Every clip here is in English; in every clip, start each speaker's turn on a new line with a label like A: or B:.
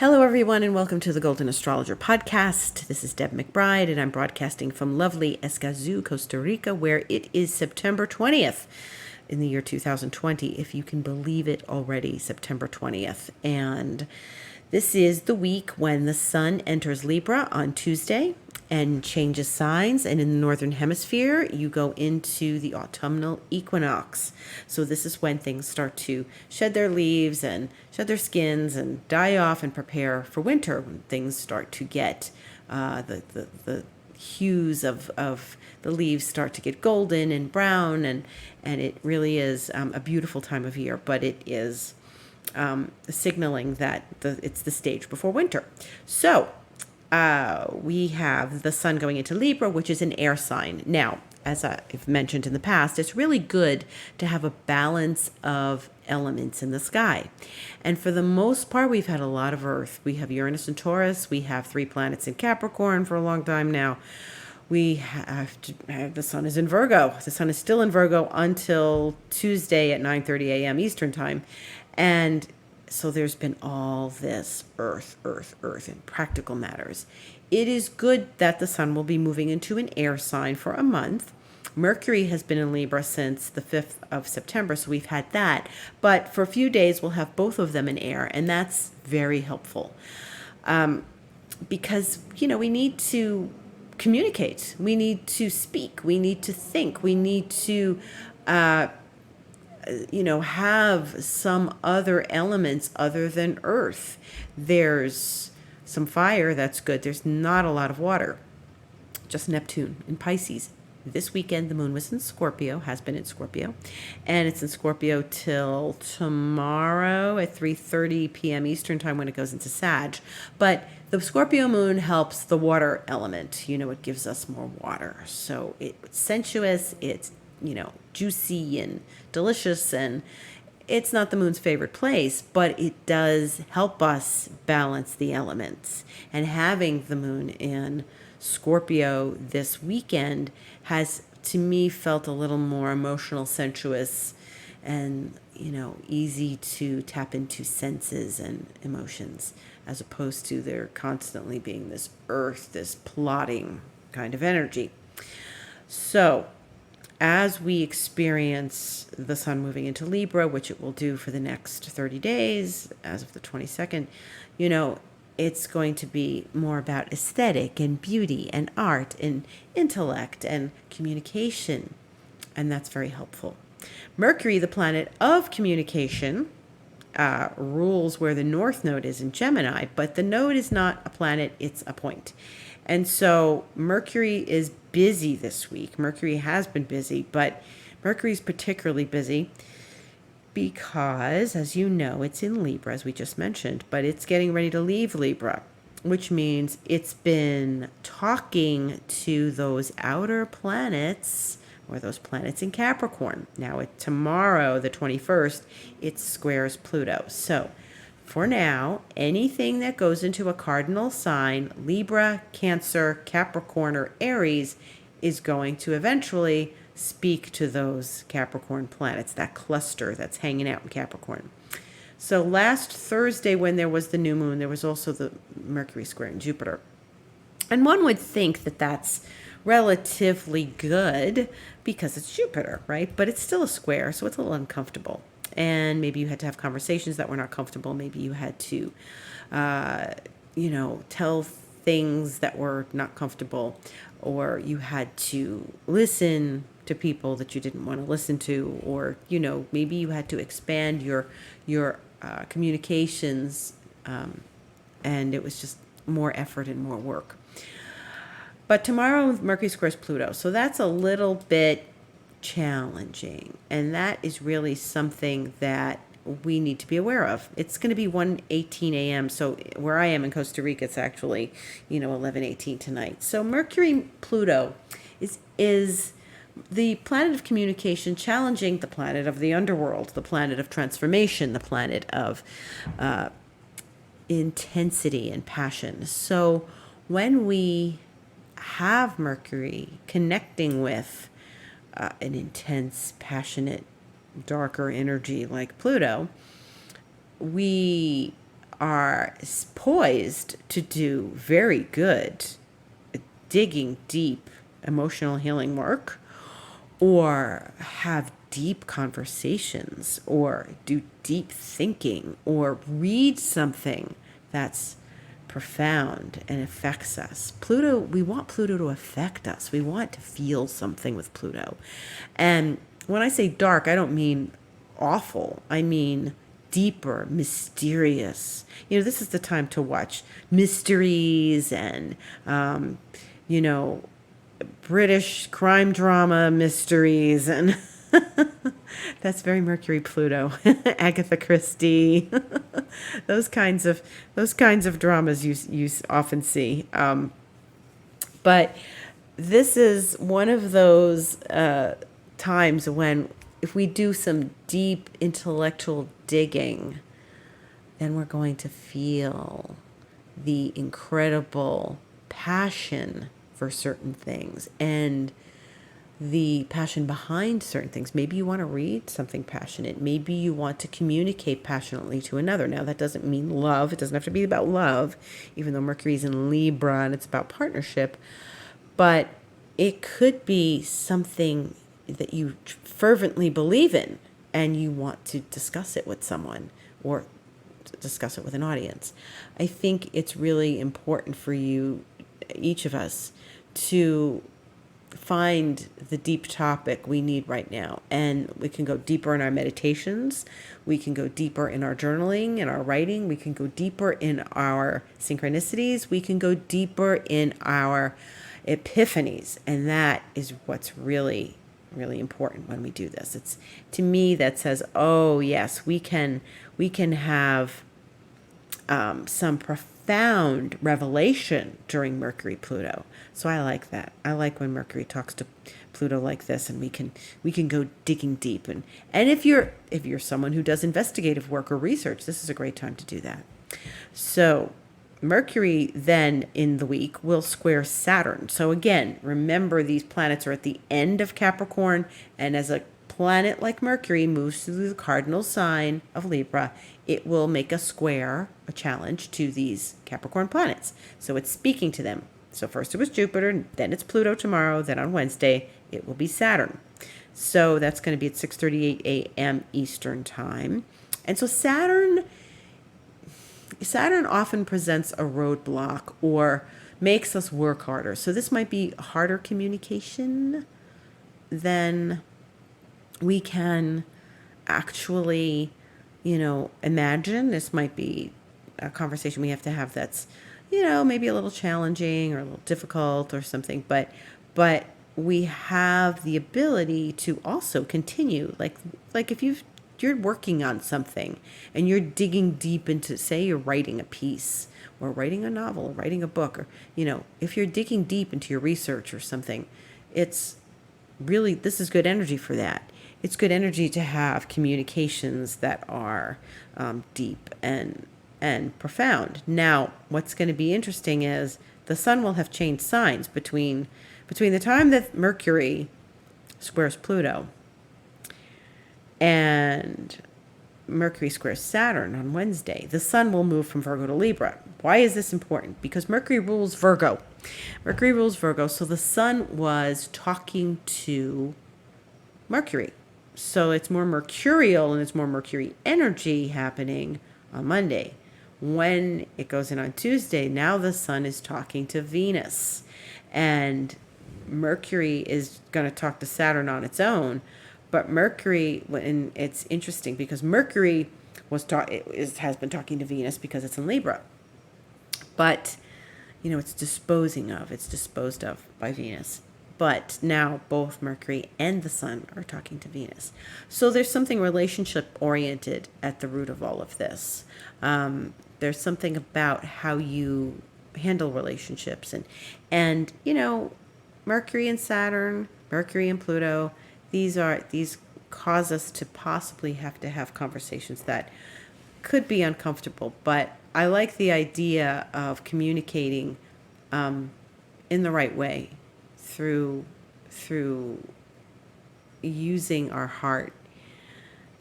A: Hello, everyone, and welcome to the Golden Astrologer Podcast. This is Deb McBride, and I'm broadcasting from lovely Escazú, Costa Rica, where it is September 20th in the year 2020, if you can believe it already, September 20th. And this is the week when the sun enters Libra on Tuesday and changes signs. And in the Northern Hemisphere, you go into the autumnal equinox. So this is when things start to shed their leaves and shed their skins and die off and prepare for winter, when things start to get the hues of the leaves start to get golden and brown, and it really is a beautiful time of year, but it is signaling that it's the stage before winter. So we have the sun going into Libra, which is an air sign. Now, as I've mentioned in the past, it's really good to have a balance of elements in the sky. And for the most part, we've had a lot of Earth. We have Uranus and Taurus. We have 3 planets in Capricorn for a long time now. We have the sun is in Virgo. The sun is still in Virgo until Tuesday at 9:30 a.m. Eastern time. And so there's been all this earth in practical matters. It is good that the sun will be moving into an air sign for a month. Mercury has been in Libra since the 5th of September, so we've had that. But for a few days, we'll have both of them in air, and that's very helpful. Because, we need to communicate. We need to speak. We need to think. We need to have some other elements other than earth. There's some fire, that's good. There's not a lot of water, just Neptune in Pisces. This weekend, the moon was in Scorpio, has been in Scorpio, and it's in Scorpio till tomorrow at 3:30 p.m. Eastern time when it goes into Sag. But the Scorpio moon helps the water element. It gives us more water. So it's sensuous, it's juicy and delicious, and it's not the moon's favorite place, but it does help us balance the elements. And having the moon in Scorpio this weekend has, to me, felt a little more emotional, sensuous, and easy to tap into senses and emotions, as opposed to there constantly being this earth, this plotting kind of energy. So as we experience the sun moving into Libra, which it will do for the next 30 days, as of the 22nd, it's going to be more about aesthetic and beauty and art and intellect and communication. And that's very helpful. Mercury, the planet of communication, rules where the North Node is in Gemini, but the node is not a planet, it's a point. And so Mercury is busy this week. Mercury has been busy, but Mercury is particularly busy because, as you know, it's in Libra, as we just mentioned, but it's getting ready to leave Libra, which means it's been talking to those outer planets, or those planets in Capricorn. Now, tomorrow, the 21st, it squares Pluto. So for now, anything that goes into a cardinal sign, Libra, Cancer, Capricorn, or Aries, is going to eventually speak to those Capricorn planets, that cluster that's hanging out in Capricorn. So last Thursday, when there was the new moon, there was also the Mercury square in Jupiter. And one would think that that's relatively good because it's Jupiter, right? But it's still a square, so it's a little uncomfortable. And maybe you had to have conversations that were not comfortable. Maybe you had to, tell things that were not comfortable, or you had to listen to people that you didn't want to listen to, or, maybe you had to expand your communications, and it was just more effort and more work. But tomorrow, Mercury squares Pluto, so that's a little bit challenging, and that is really something that we need to be aware of. It's going to be 1:18 a.m. So where I am in Costa Rica, it's actually 11:18 tonight. So Mercury Pluto is the planet of communication, challenging the planet of the underworld, the planet of transformation, the planet of intensity and passion. So when we have Mercury connecting with an intense, passionate, darker energy like Pluto, we are poised to do very good digging deep emotional healing work, or have deep conversations, or do deep thinking, or read something that's profound and affects us. Pluto, we want Pluto to affect us. We want to feel something with Pluto. And when I say dark, I don't mean awful. I mean deeper, mysterious. This is the time to watch mysteries and, British crime drama mysteries, and that's very Mercury Pluto. Agatha Christie, those kinds of dramas you often see. But this is one of those times when, if we do some deep intellectual digging, then we're going to feel the incredible passion for certain things and the passion behind certain things. Maybe you want to read something passionate. Maybe you want to communicate passionately to another. Now, that doesn't mean love. It doesn't have to be about love, even though Mercury's in Libra and it's about partnership. But it could be something that you fervently believe in and you want to discuss it with someone or discuss it with an audience. I think it's really important for you, each of us, to find the deep topic we need right now. And we can go deeper in our meditations. We can go deeper in our journaling and our writing. We can go deeper in our synchronicities. We can go deeper in our epiphanies. And that is what's really, really important when we do this. It's, to me, that says, oh yes, we can have some profound revelation during Mercury Pluto. So I like that. I like when Mercury talks to Pluto like this, and we can go digging deep. And if you're someone who does investigative work or research, this is a great time to do that. So Mercury then in the week will square Saturn. So again, remember, these planets are at the end of Capricorn, and as a planet like Mercury moves through the cardinal sign of Libra, it will make a square, a challenge to these Capricorn planets. So it's speaking to them. So first it was Jupiter, then it's Pluto tomorrow, then on Wednesday it will be Saturn. So that's going to be at 6:38 a.m. Eastern time. And so Saturn often presents a roadblock or makes us work harder. So this might be harder communication than we can actually, imagine. This might be a conversation we have to have that's, maybe a little challenging or a little difficult or something, but we have the ability to also continue, like if you're working on something and you're digging deep into, say you're writing a piece or writing a novel or writing a book, or, if you're digging deep into your research or something, it's really, this is good energy for that. It's good energy to have communications that are deep and profound. Now, what's going to be interesting is the sun will have changed signs between the time that Mercury squares Pluto and Mercury squares Saturn on Wednesday. The sun will move from Virgo to Libra. Why is this important? Because Mercury rules Virgo. So the sun was talking to Mercury. So it's more mercurial and it's more Mercury energy happening on Monday. When it goes in on Tuesday, now the sun is talking to Venus. And Mercury is going to talk to Saturn on its own. But Mercury, and it's interesting because Mercury has been talking to Venus because it's in Libra. But, it's disposed of by Venus. But now both Mercury and the sun are talking to Venus. So there's something relationship-oriented at the root of all of this. There's something about how you handle relationships. And Mercury and Saturn, Mercury and Pluto, these cause us to possibly have to have conversations that could be uncomfortable. But I like the idea of communicating in the right way, through using our heart.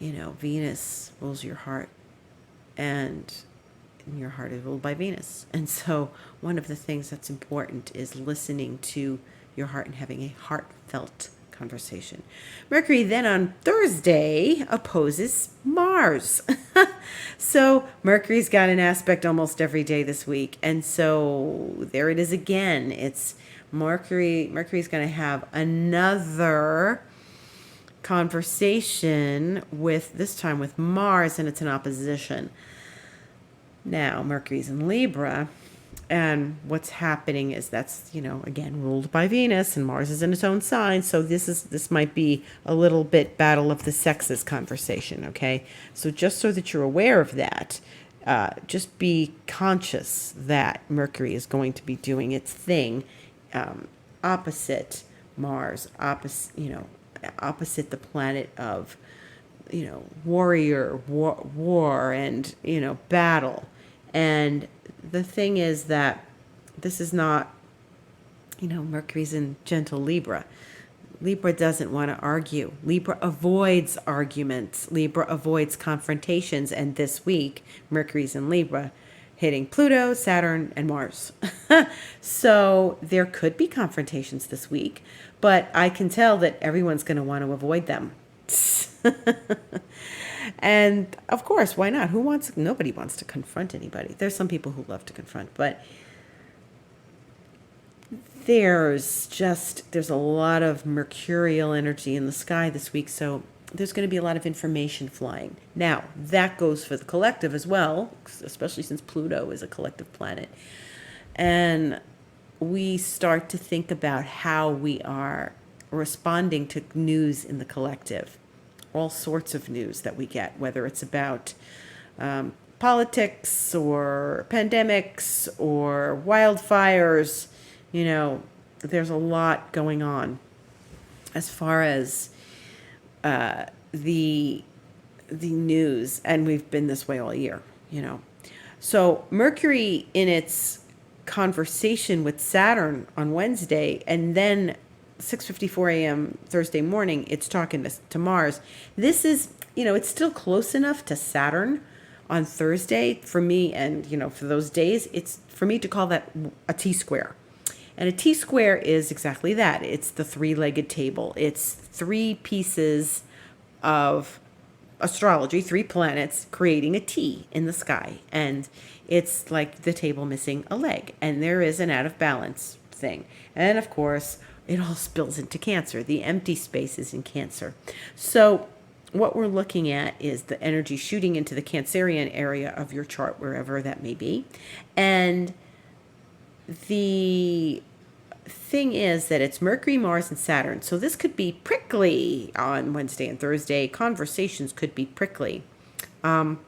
A: Venus rules your heart, and and your heart is ruled by Venus. And so one of the things that's important is listening to your heart and having a heartfelt conversation. Mercury then on Thursday opposes Mars. So Mercury's got an aspect almost every day this week. And so there it is again. It's Mercury's going to have another conversation with, this time with Mars, and it's an opposition. Now, Mercury's in Libra, and what's happening is that's, again, ruled by Venus, and Mars is in its own sign, so this might be a little bit battle of the sexes conversation, okay? So just so that you're aware of that, just be conscious that Mercury is going to be doing its thing opposite Mars, opposite the planet of, warrior, war and, battle. And the thing is that this is not, Mercury's in gentle Libra. Libra doesn't want to argue. Libra avoids arguments. Libra avoids confrontations. And this week, Mercury's in Libra, hitting Pluto, Saturn, and Mars. So there could be confrontations this week, but I can tell that everyone's going to want to avoid them. And of course, why not? Nobody wants to confront anybody. There's some people who love to confront, but there's a lot of mercurial energy in the sky this week. So there's going to be a lot of information flying. Now, that goes for the collective as well, especially since Pluto is a collective planet. And we start to think about how we are responding to news in the collective. All sorts of news that we get, whether it's about politics or pandemics or wildfires. There's a lot going on as far as the news, and we've been this way all year, So Mercury in its conversation with Saturn on Wednesday, and then 6:54 a.m. Thursday morning, it's talking to Mars. This is, it's still close enough to Saturn on Thursday for me, and, for those days, it's for me to call that a T-square. And a T-square is exactly that. It's the three-legged table. It's three pieces of astrology, three planets creating a T in the sky. And it's like the table missing a leg. And there is an out of balance thing. And of course, it all spills into Cancer. The empty space is in Cancer. So what we're looking at is the energy shooting into the Cancerian area of your chart, wherever that may be. And the thing is that it's Mercury, Mars, and Saturn. So this could be prickly on Wednesday and Thursday. Conversations could be prickly. And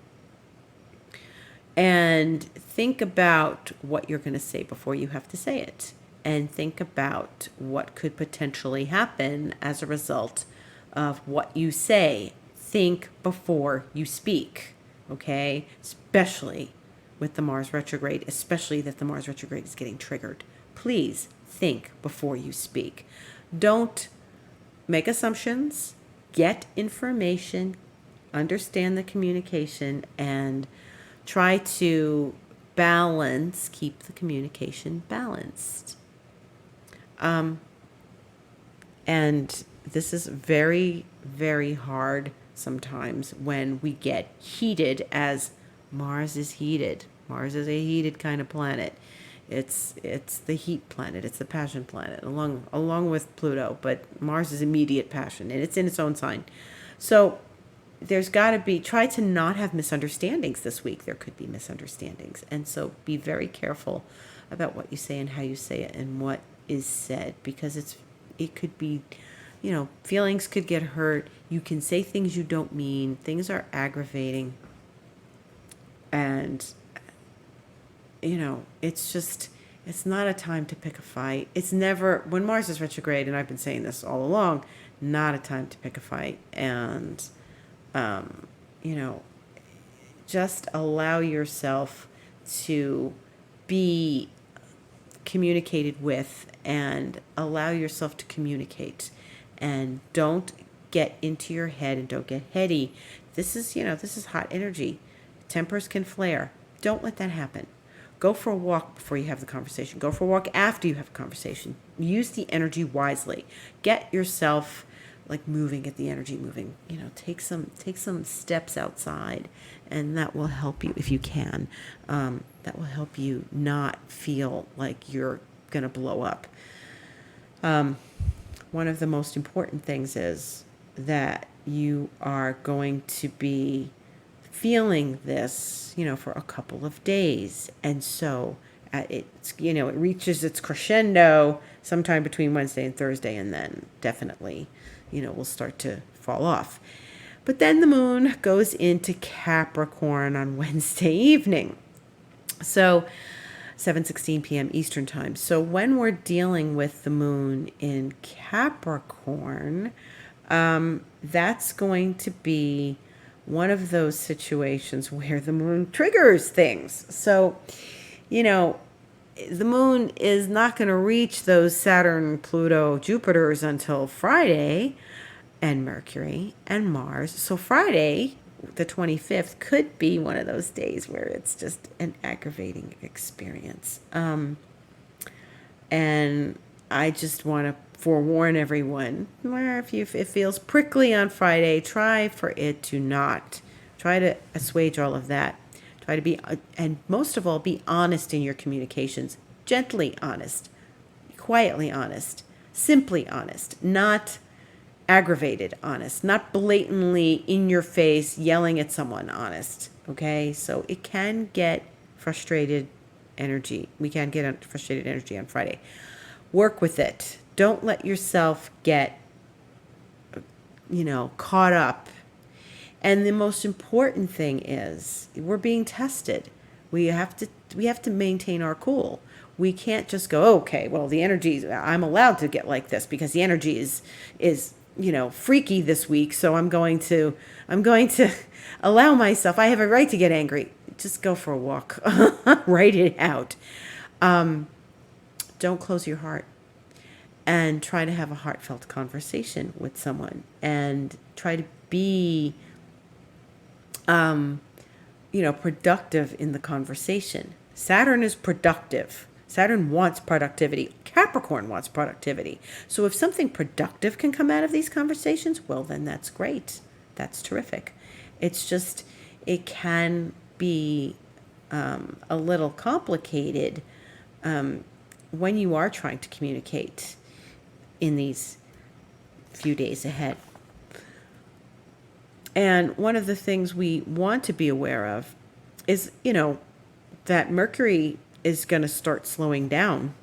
A: think about what you're going to say before you have to say it. And think about what could potentially happen as a result of what you say. Think before you speak, okay? Especially with the Mars retrograde, especially that the Mars retrograde is getting triggered. Please think before you speak. Don't make assumptions. Get information, understand the communication, and try to keep the communication balanced. And this is very, very hard sometimes when we get heated, as Mars is heated. Mars is a heated kind of planet. It's the heat planet. It's the passion planet, along with Pluto. But Mars is immediate passion, and it's in its own sign. So there's got to be, try to not have misunderstandings this week. There could be misunderstandings. And so be very careful about what you say and how you say it and what is said, because it could be, feelings could get hurt. You can say things you don't mean. Things are aggravating. And, it's not a time to pick a fight. It's never, when Mars is retrograde, and I've been saying this all along, not a time to pick a fight. And, just allow yourself to be communicated with and allow yourself to communicate, and don't get into your head and don't get heady. This is hot energy. Tempers can flare. Don't let that happen. Go for a walk before you have the conversation. Go for a walk after you have a conversation. Use the energy wisely. Get yourself like moving, get the energy moving. Take some steps outside, and that will help you if you can. That will help you not feel like you're gonna blow up. One of the most important things is that you are going to be feeling this, for a couple of days. And so it reaches its crescendo sometime between Wednesday and Thursday, and then definitely, will start to fall off. But then the moon goes into Capricorn on Wednesday evening. So 7:16 p.m. Eastern time. So when we're dealing with the moon in Capricorn, that's going to be one of those situations where the moon triggers things. So, the moon is not going to reach those Saturn, Pluto, Jupiters until Friday, and Mercury and Mars. So Friday, the 25th, could be one of those days where it's just an aggravating experience. And I just want to forewarn everyone, where if it feels prickly on Friday, try to assuage all of that. Try to be, and most of all, be honest in your communications. Gently honest, quietly honest, simply honest, not aggravated honest, not blatantly in your face yelling at someone honest. Okay, so it can get frustrated energy. We can get frustrated energy on Friday. Work with it. Don't let yourself get, caught up. And the most important thing is we're being tested. We have to maintain our cool. We can't just go, okay, well, the energy, I'm allowed to get like this because the energy is freaky this week. So I'm going to allow myself, I have a right to get angry. Just go for a walk, write it out. Don't close your heart, and try to have a heartfelt conversation with someone, and try to be, productive in the conversation. Saturn is productive. Saturn wants productivity. Capricorn wants productivity. So if something productive can come out of these conversations, well, then that's great. That's terrific. It's just, it can be a little complicated when you are trying to communicate in these few days ahead. And one of the things we want to be aware of is, that Mercury is going to start slowing down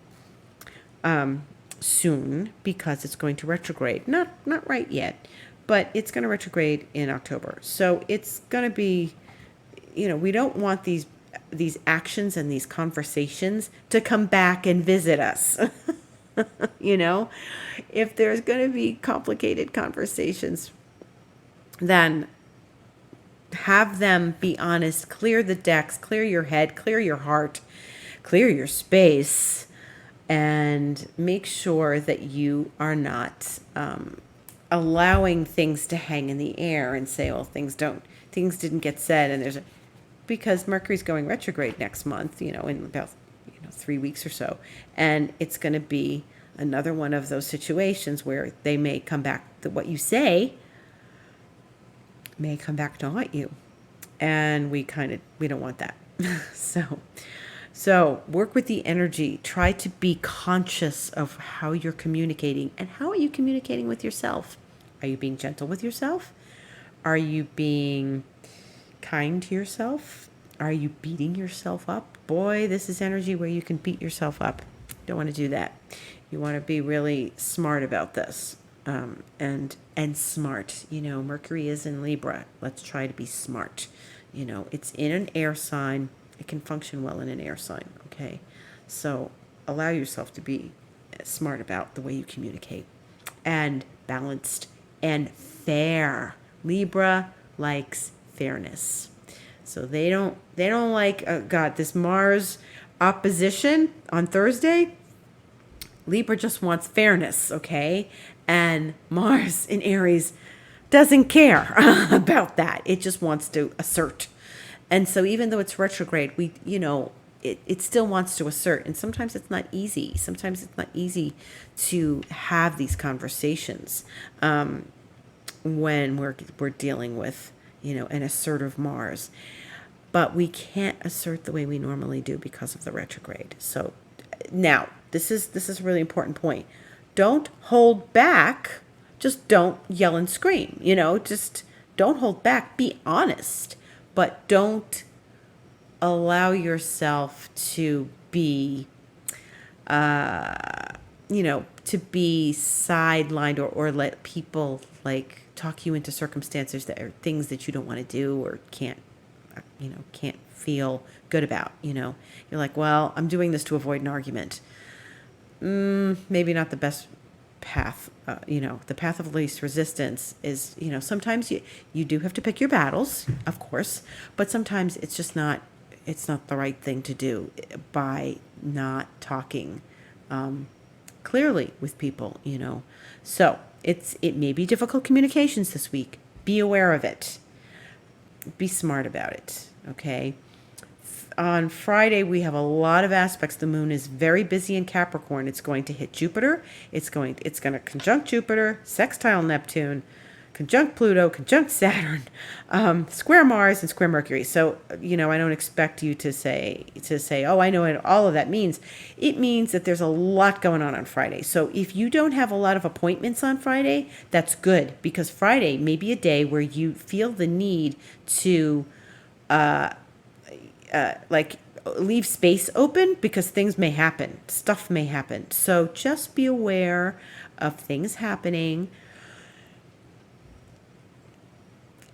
A: soon because it's going to retrograde. Not right yet, but it's going to retrograde in October. So it's going to be, we don't want these actions and these conversations to come back and visit us. If there's going to be complicated conversations, then have them be honest, clear the decks, clear your head, clear your heart, clear your space, and make sure that you are not allowing things to hang in the air and say, well, things didn't get said, and because Mercury's going retrograde next month, in about 3 weeks or so, and it's going to be another one of those situations where they may come back, what you say may come back to haunt you, and we don't want that. So work with the energy. Try to be conscious of how you're communicating, and how are you communicating with yourself? Are you being gentle with yourself? Are you being kind to yourself? Are you beating yourself up? Boy, this is energy where you can beat yourself up. Don't want to do that. You want to be really smart about this. And smart, Mercury is in Libra. Let's try to be smart. It's in an air sign. It can function well in an air sign. Okay. So allow yourself to be smart about the way you communicate, and balanced and fair. Libra likes fairness. So they don't like, this Mars opposition on Thursday. Libra just wants fairness, okay? And Mars in Aries doesn't care about that. It just wants to assert. And so even though it's retrograde, it still wants to assert. And sometimes it's not easy. Sometimes it's not easy to have these conversations when we're dealing with, an assertive Mars. But we can't assert the way we normally do because of the retrograde. So now, this is a really important point. Don't hold back. Just don't yell and scream. Just don't hold back. Be honest, but don't allow yourself to be, to be sidelined or let people like talk you into circumstances that are things that you don't want to do or can't feel good about. You're like, well, I'm doing this to avoid an argument. Maybe not the best path. The path of least resistance is, sometimes you do have to pick your battles, of course, but sometimes it's not the right thing to do by not talking clearly with people, So it may be difficult communications this week. Be aware of it. Be smart about it, okay? On Friday, we have a lot of aspects. The moon is very busy in Capricorn. It's going to hit Jupiter. It's going to conjunct Jupiter, sextile Neptune, conjunct Pluto, conjunct Saturn, square Mars, and square Mercury. So, I don't expect you to say, oh, I know what all of that means. It means that there's a lot going on Friday. So if you don't have a lot of appointments on Friday, that's good, because Friday may be a day where you feel the need to leave space open, because things may happen, stuff may happen. So just be aware of things happening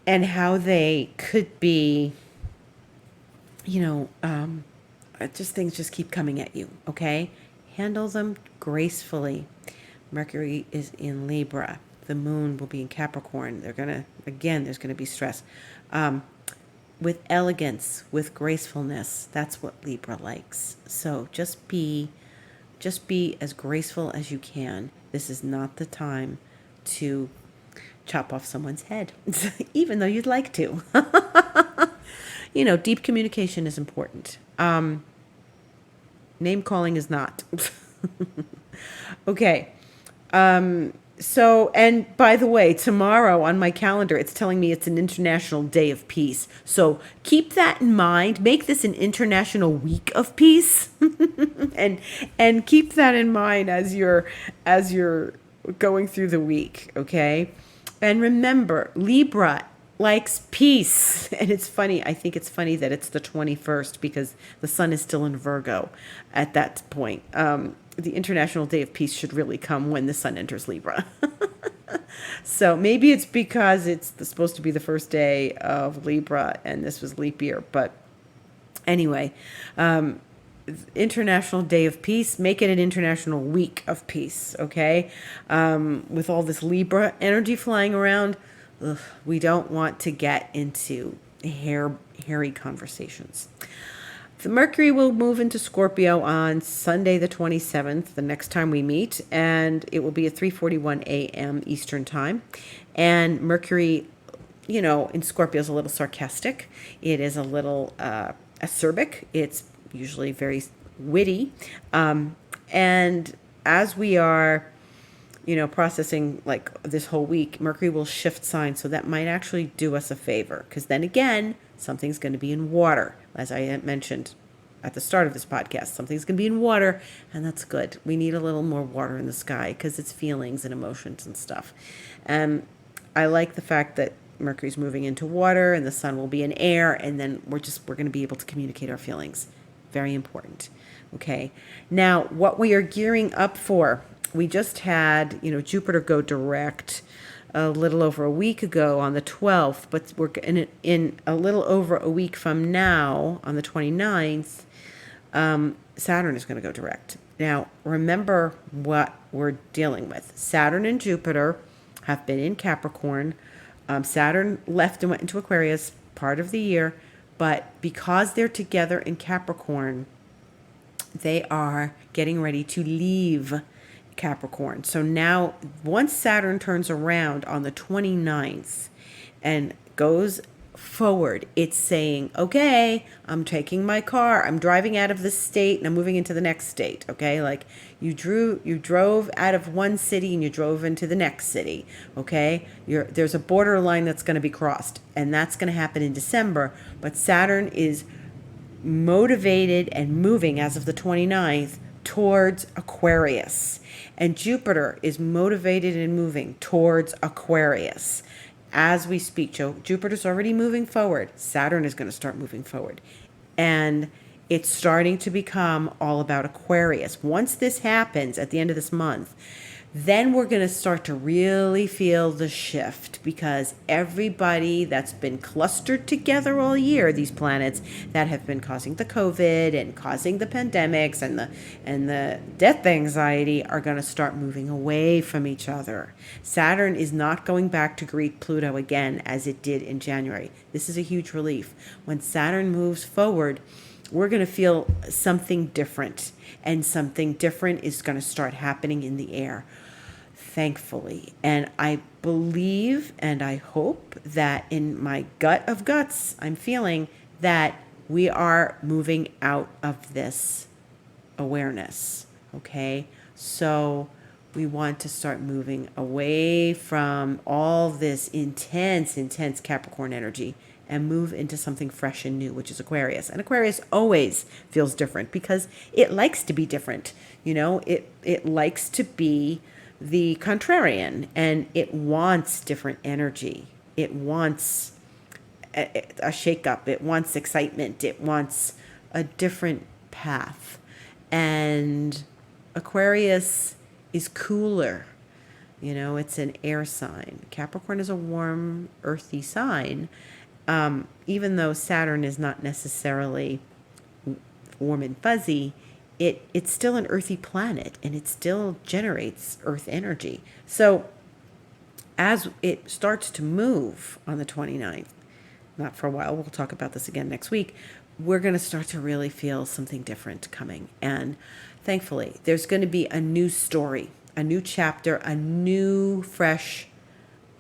A: and how they could be, just things just keep coming at you, okay? Handle them gracefully. Mercury is in Libra. The moon will be in Capricorn. There's going to be stress. With elegance, with gracefulness, that's what Libra likes. So just be as graceful as you can. This is not the time to chop off someone's head, even though you'd like to. Deep communication is important. Name calling is not. Okay. So, and by the way, tomorrow on my calendar, it's telling me it's an International Day of Peace. So keep that in mind. Make this an International Week of Peace, and keep that in mind as you're going through the week. Okay. And remember, Libra likes peace. And it's funny. I think it's funny that it's the 21st, because the sun is still in Virgo at that point. The International Day of Peace should really come when the sun enters Libra. So maybe it's because it's supposed to be the first day of Libra and this was leap year. But anyway, International Day of Peace, make it an International Week of Peace, okay? With all this Libra energy flying around, we don't want to get into hairy conversations. The Mercury will move into Scorpio on Sunday the 27th, the next time we meet, and it will be at 3:41 a.m. Eastern Time. And Mercury, in Scorpio is a little sarcastic. It is a little acerbic. It's usually very witty. And as we are, processing like this whole week, Mercury will shift signs. So that might actually do us a favor, because then again, something's going to be in water. As I mentioned at the start of this podcast, something's going to be in water, and that's good. We need a little more water in the sky, because it's feelings and emotions and stuff. I like the fact that Mercury's moving into water and the sun will be in air, and then we're going to be able to communicate our feelings. Very important. Okay. Now, what we are gearing up for, we just had, Jupiter go direct a little over a week ago on the 12th, but we're in a little over a week from now on the 29th, Saturn is going to go direct. Now, remember what we're dealing with. Saturn and Jupiter have been in Capricorn. Saturn left and went into Aquarius part of the year, but because they're together in Capricorn, they are getting ready to leave Capricorn. So now, once Saturn turns around on the 29th and goes forward. It's saying, okay, I'm taking my car, I'm driving out of this state and I'm moving into the next state. Okay, like you drove out of one city and you drove into the next city. Okay, there's a borderline that's going to be crossed, and that's going to happen in December. But Saturn is motivated and moving as of the 29th towards Aquarius, and Jupiter is motivated and moving towards Aquarius as we speak. Jupiter's already moving forward. Saturn is going to start moving forward. And it's starting to become all about Aquarius. Once this happens at the end of this month, then we're going to start to really feel the shift, because everybody that's been clustered together all year, these planets that have been causing the COVID and causing the pandemics and the death anxiety, are going to start moving away from each other. Saturn is not going back to greet Pluto again as it did in January. This is a huge relief. When Saturn moves forward, we're going to feel something different, and something different is going to start happening in the air, thankfully. And I believe and I hope that in my gut of guts, I'm feeling that we are moving out of this awareness. Okay, so we want to start moving away from all this intense Capricorn energy and move into something fresh and new, which is Aquarius. And Aquarius always feels different because it likes to be different. You know, it likes to be the contrarian, and it wants different energy. It wants a shakeup. It wants excitement. It wants a different path. And Aquarius is cooler. You know, it's an air sign. Capricorn is a warm, earthy sign. Even though Saturn is not necessarily warm and fuzzy, it's still an earthy planet, and it still generates earth energy. So as it starts to move on the 29th, not for a while, we'll talk about this again next week, we're going to start to really feel something different coming. And thankfully, there's going to be a new story, a new chapter, a new, fresh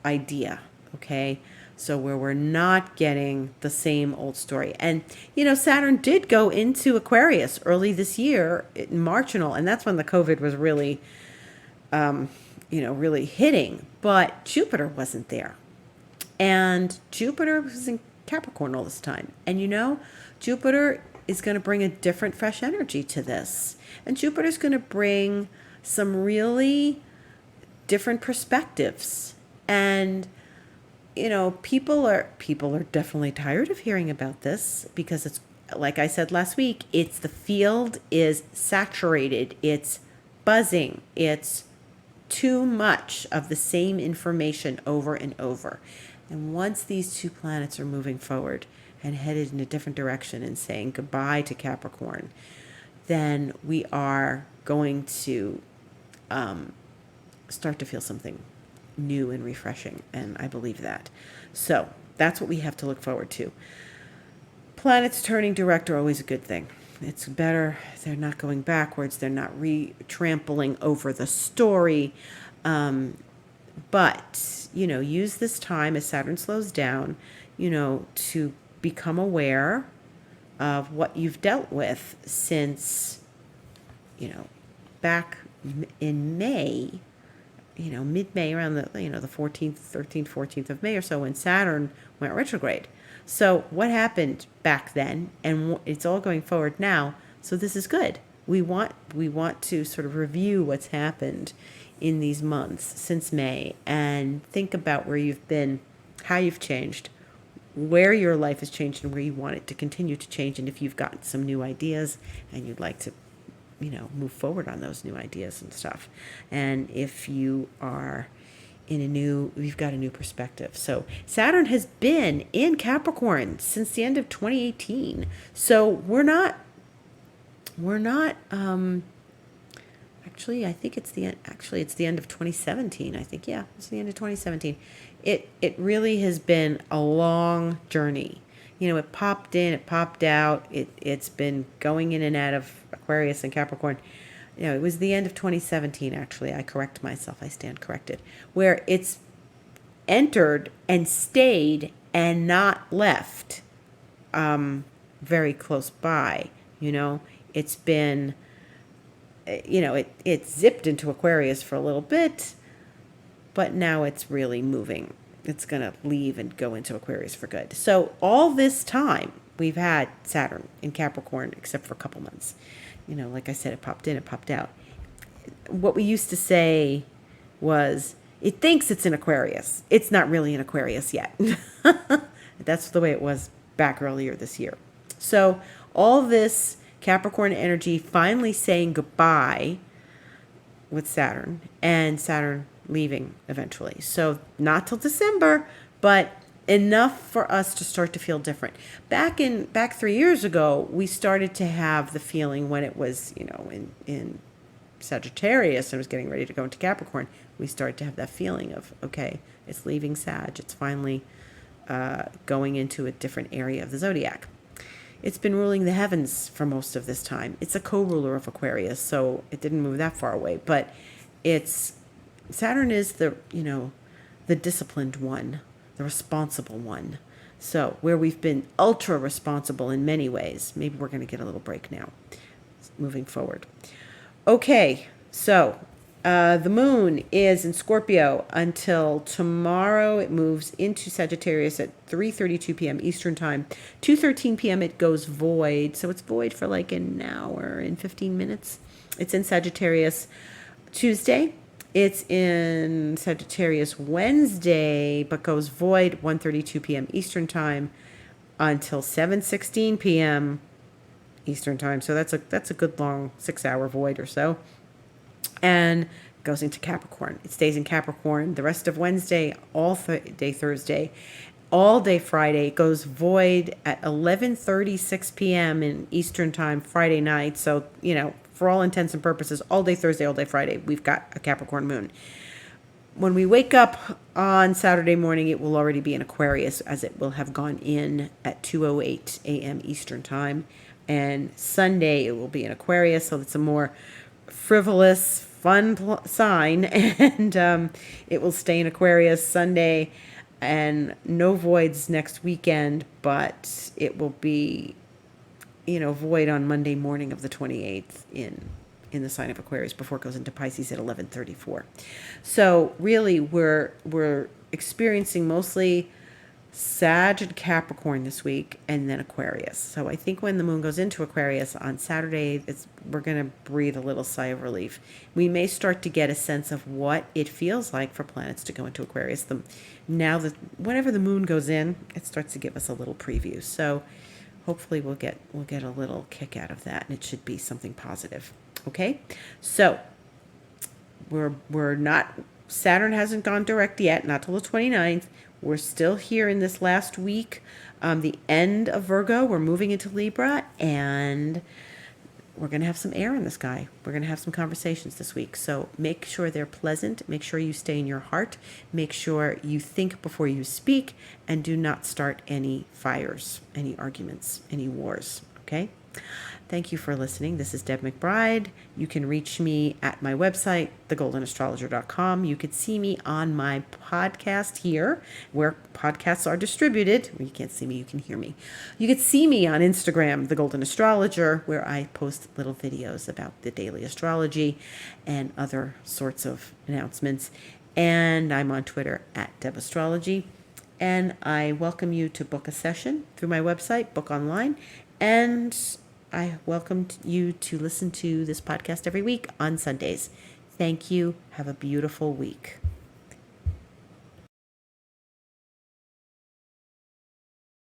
A: idea, okay? So where we're not getting the same old story. And, you know, Saturn did go into Aquarius early this year in March and all, and that's when the COVID was really, really hitting. But Jupiter wasn't there. And Jupiter was in Capricorn all this time. And, you know, Jupiter is going to bring a different, fresh energy to this. And Jupiter's going to bring some really different perspectives. And you know, people are definitely tired of hearing about this, because it's, like I said last week, it's the field is saturated. It's buzzing. It's too much of the same information over and over. And once these two planets are moving forward and headed in a different direction and saying goodbye to Capricorn, then we are going to start to feel something new and refreshing, and I believe that. So that's what we have to look forward to. Planets turning direct are always a good thing. It's better. They're not going backwards. They're not trampling over the story. But, you know, use this time as Saturn slows down, you know, to become aware of what you've dealt with since, you know, back in May, you know, mid-May, around the, you know, the 14th, 13th, 14th of May or so, when Saturn went retrograde. So what happened back then, and it's all going forward now. So this is good. We want to sort of review what's happened in these months since May, and think about where you've been, how you've changed, where your life has changed, and where you want it to continue to change. And if you've gotten some new ideas and you'd like to, you know, move forward on those new ideas and stuff. And if you are you've got a new perspective. So Saturn has been in Capricorn since the end of 2018. So we're not, actually, I think it's the end of 2017. I think, yeah, it's the end of 2017. It really has been a long journey. You know, it popped in, it popped out. It's been going in and out of Aquarius and Capricorn. You know, it was the end of 2017, actually. I correct myself. I stand corrected. Where it's entered and stayed and not left very close by. It's been, it zipped into Aquarius for a little bit, but now it's really moving. It's going to leave and go into Aquarius for good. So all this time, we've had Saturn in Capricorn, except for a couple months. Like I said, it popped in, it popped out. What we used to say was, it thinks it's in Aquarius. It's not really in Aquarius yet. That's the way it was back earlier this year. So all this Capricorn energy finally saying goodbye with Saturn, and Saturn leaving eventually. So not till December, but enough for us to start to feel different. Back 3 years ago, we started to have the feeling when it was, in Sagittarius and was getting ready to go into Capricorn, we started to have that feeling of, okay, it's leaving Sag. It's finally going into a different area of the zodiac. It's been ruling the heavens for most of this time. It's a co-ruler of Aquarius, so it didn't move that far away. But Saturn is the disciplined one, the responsible one. So where we've been ultra responsible in many ways, maybe we're going to get a little break now, moving forward. Okay, so the moon is in Scorpio until tomorrow. It moves into Sagittarius at 3:32 p.m. Eastern Time. 2:13 p.m. it goes void. So it's void for like an hour and 15 minutes. It's in Sagittarius Tuesday. It's in Sagittarius Wednesday, but goes void 1:32 p.m. Eastern Time until 7:16 p.m. Eastern Time. So that's a good long 6-hour void or so. And goes into Capricorn. It stays in Capricorn the rest of Wednesday, all day Thursday, all day Friday. It goes void at 11:36 p.m. in Eastern Time Friday night. So, for all intents and purposes, all day Thursday, all day Friday, we've got a Capricorn moon. When we wake up on Saturday morning, it will already be in Aquarius, as it will have gone in at 2:08 a.m. Eastern Time. And Sunday, it will be in Aquarius, so it's a more frivolous, fun sign, and it will stay in Aquarius Sunday, and no voids next weekend, but it will be, void on Monday morning of the 28th in the sign of Aquarius before it goes into Pisces at 11:34. So really, we're experiencing mostly Sag and Capricorn this week, and then Aquarius. So I think when the moon goes into Aquarius on Saturday, we're going to breathe a little sigh of relief. We may start to get a sense of what it feels like for planets to go into Aquarius. Whenever the moon goes in, it starts to give us a little preview. So hopefully we'll get a little kick out of that, and it should be something positive. Okay, so we're not. Saturn hasn't gone direct yet, not till the 29th. We're still here in this last week, the end of Virgo. We're moving into Libra, and we're going to have some air in the sky. We're going to have some conversations this week. So make sure they're pleasant. Make sure you stay in your heart. Make sure you think before you speak, and do not start any fires, any arguments, any wars. Okay? Thank you for listening. This is Deb McBride. You can reach me at my website, thegoldenastrologer.com. You could see me on my podcast here, where podcasts are distributed. You can't see me, you can hear me. You could see me on Instagram, The Golden Astrologer, where I post little videos about the daily astrology and other sorts of announcements. And I'm on Twitter at Deb Astrology. And I welcome you to book a session through my website, book online. And I welcome you to listen to this podcast every week on Sundays. Thank you. Have a beautiful week.